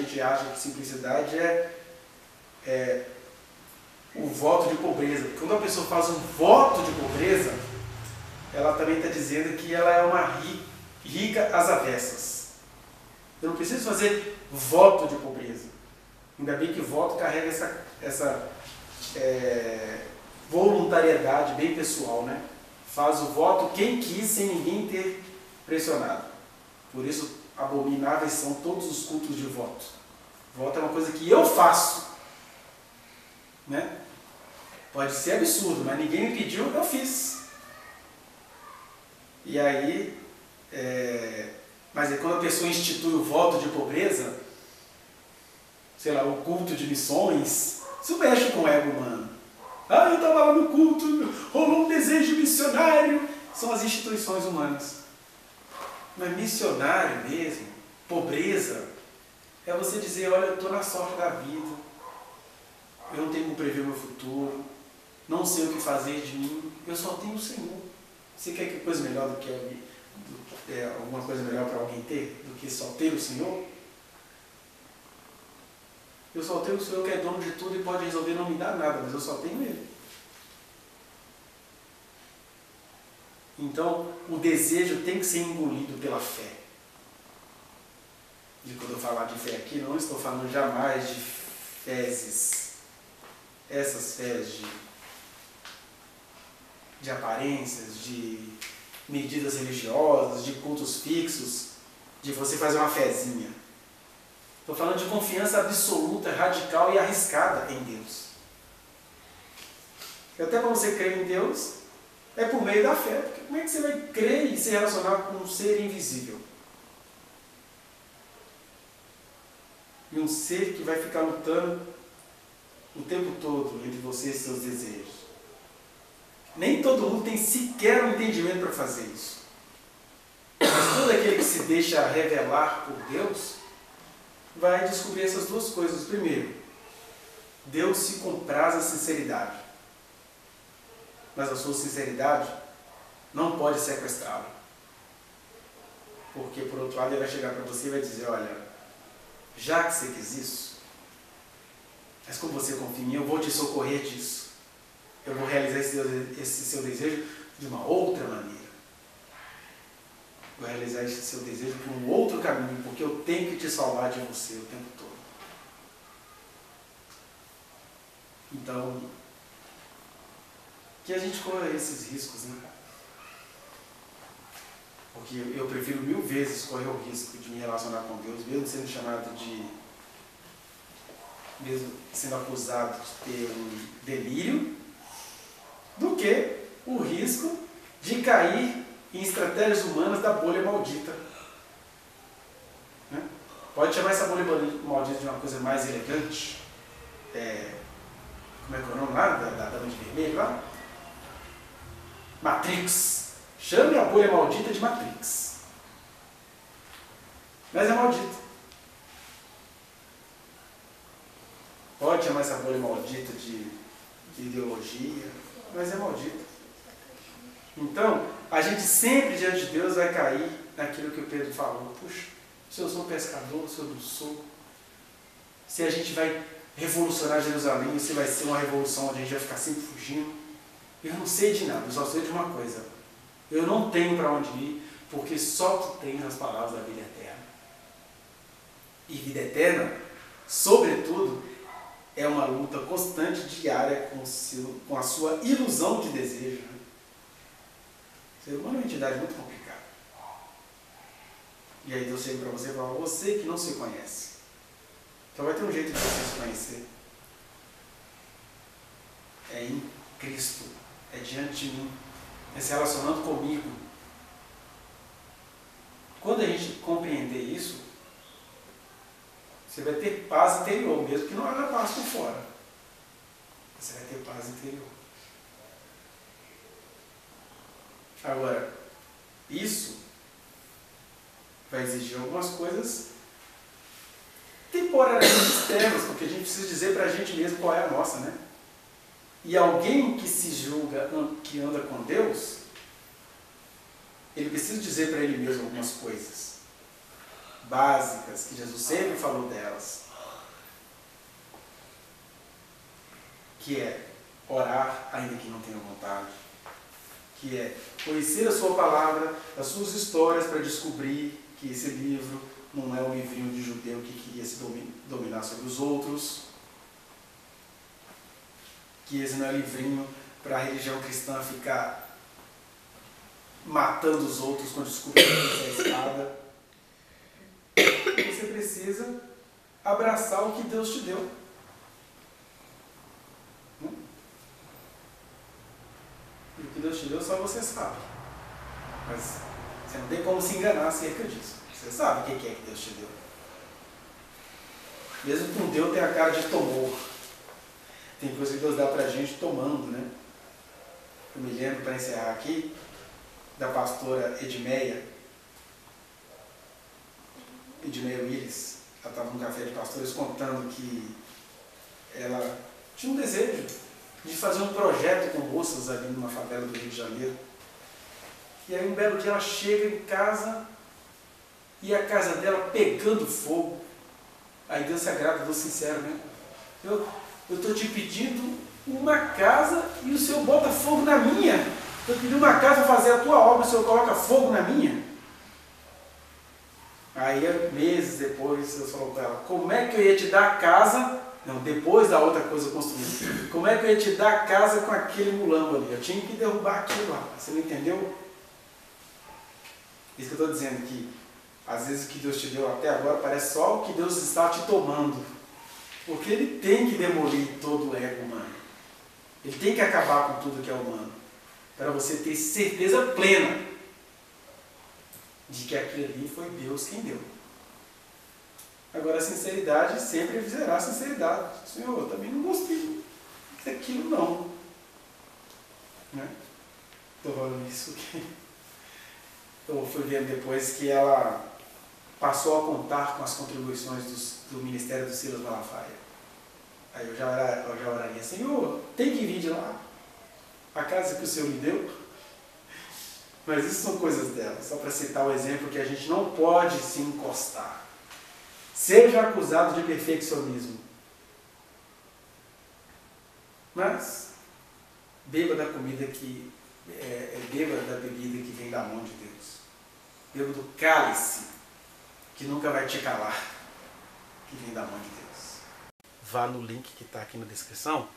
gente acha que simplicidade é o voto de pobreza. Quando a pessoa faz um voto de pobreza, ela também está dizendo que ela é uma rica às avessas. Eu não preciso fazer voto de pobreza. Ainda bem que voto carrega essa voluntariedade bem pessoal, né? Faz o voto quem quis, sem ninguém ter pressionado. Por isso, abomináveis são todos os cultos de voto. Voto é uma coisa que eu faço, né? Pode ser absurdo, mas ninguém me pediu, eu fiz. E aí, mas quando a pessoa institui o voto de pobreza, sei lá, o culto de missões, isso mexe com o ego humano. Ah, eu estava lá no culto, rolou um desejo missionário. São as instituições humanas. Mas missionário mesmo, pobreza, é você dizer, olha, eu estou na sorte da vida, eu não tenho como prever o meu futuro, não sei o que fazer de mim, eu só tenho o Senhor. Você quer que coisa melhor do que alguma coisa melhor para alguém ter, do que só ter o Senhor? Eu só tenho o Senhor que é dono de tudo e pode resolver não me dar nada, mas eu só tenho Ele. Então, o desejo tem que ser engolido pela fé. E quando eu falar de fé aqui, não estou falando jamais de fezes. Essas fés de aparências, de medidas religiosas, de cultos fixos, de você fazer uma fezinha. Estou falando de confiança absoluta, radical e arriscada em Deus. E até para você crer em Deus, é por meio da fé. Porque como é que você vai crer e se relacionar com um ser invisível? E um ser que vai ficar lutando o tempo todo entre você e seus desejos. Nem todo mundo tem sequer um entendimento para fazer isso. Mas todo aquele que se deixa revelar por Deus vai descobrir essas duas coisas. Primeiro, Deus se compraz a sinceridade. Mas a sua sinceridade não pode sequestrá-lo. Porque, por outro lado, ele vai chegar para você e vai dizer, olha, já que você quis isso, mas como você confia em mim, eu vou te socorrer disso. Eu vou realizar esse seu desejo de uma outra maneira. Vou realizar esse seu desejo por um outro caminho, porque eu tenho que te salvar de você o tempo todo. Então, que a gente corra esses riscos, né? Porque eu prefiro 1000 vezes correr o risco de me relacionar com Deus, mesmo sendo chamado mesmo sendo acusado de ter um delírio, do que o risco de cair em estratégias humanas da bolha maldita. Né? Pode chamar essa bolha maldita de uma coisa mais elegante. Como é que é o nome lá? Da Dama de Vermelho lá? Matrix. Chame a bolha maldita de Matrix. Mas é maldita. Pode chamar essa bolha maldita de ideologia, mas é maldita. Então, a gente sempre diante de Deus vai cair naquilo que o Pedro falou. Puxa, se eu sou pescador, se eu não sou. Se a gente vai revolucionar Jerusalém, se vai ser uma revolução onde a gente vai ficar sempre fugindo. Eu não sei de nada, eu só sei de uma coisa. Eu não tenho para onde ir, porque só tu tens as palavras da vida eterna. E vida eterna, sobretudo, é uma luta constante, diária, com a sua ilusão de desejo. O ser humano é uma entidade muito complicada. E aí Deus chega para você e fala, você que não se conhece. Então vai ter um jeito de você se conhecer. É em Cristo. É diante de mim. É se relacionando comigo. Quando a gente compreender isso, você vai ter paz interior, mesmo que não haja paz por fora. Você vai ter paz interior. Agora, isso vai exigir algumas coisas temporariamente externas, porque a gente precisa dizer para a gente mesmo qual é a nossa, né? E alguém que se julga, que anda com Deus, ele precisa dizer para ele mesmo algumas coisas. básicas, que Jesus sempre falou delas, que é orar ainda que não tenha vontade, que é conhecer a sua palavra, as suas histórias, para descobrir que esse livro não é um livrinho de judeu que queria se dominar sobre os outros, que esse não é livrinho para a religião cristã ficar matando os outros quando descobrir que é a espada. Você precisa abraçar o que Deus te deu. E o que Deus te deu só você sabe. Mas você não tem como se enganar acerca disso. Você sabe o que é que Deus te deu. Mesmo com Deus tem a cara de tomou. Tem coisa que Deus dá pra gente tomando, né? Eu me lembro, para encerrar aqui, da pastora Edmeia Willis. Ela estava num café de pastores contando que ela tinha um desejo de fazer um projeto com moças ali numa favela do Rio de Janeiro. E aí um belo dia ela chega em casa e a casa dela pegando fogo. Aí Deus se agrada, Deus sincero, né? Eu estou te pedindo uma casa e o Senhor bota fogo na minha. Eu pedi uma casa para fazer a tua obra, o Senhor coloca fogo na minha. Aí, meses depois, Deus falou para ela, como é que eu ia te dar a casa, não, depois da outra coisa construída, como é que eu ia te dar a casa com aquele mulambo ali? Eu tinha que derrubar aquilo lá, você não entendeu? Isso que eu estou dizendo, que às vezes o que Deus te deu até agora parece só o que Deus está te tomando. Porque Ele tem que demolir todo o ego humano. Ele tem que acabar com tudo que é humano. Para você ter certeza plena de que aquilo ali foi Deus quem deu. Agora a sinceridade sempre será sinceridade. Senhor, eu também não gostei daquilo não. Né? Estou falando isso que eu fui vendo depois que ela passou a contar com as contribuições do Ministério do Silas Malafaia. Aí eu já oraria, Senhor, tem que vir de lá, a casa que o Senhor me deu. Mas isso são coisas dela, só para citar o exemplo que a gente não pode se encostar. Seja acusado de perfeccionismo. Mas beba da comida que beba da bebida que vem da mão de Deus. Beba do cálice que nunca vai te calar, que vem da mão de Deus. Vá no link que está aqui na descrição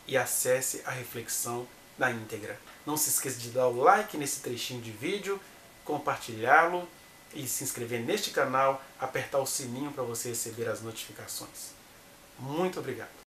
e acesse a reflexão na íntegra. Não se esqueça de dar o like nesse trechinho de vídeo, compartilhá-lo e se inscrever neste canal, apertar o sininho para você receber as notificações. Muito obrigado.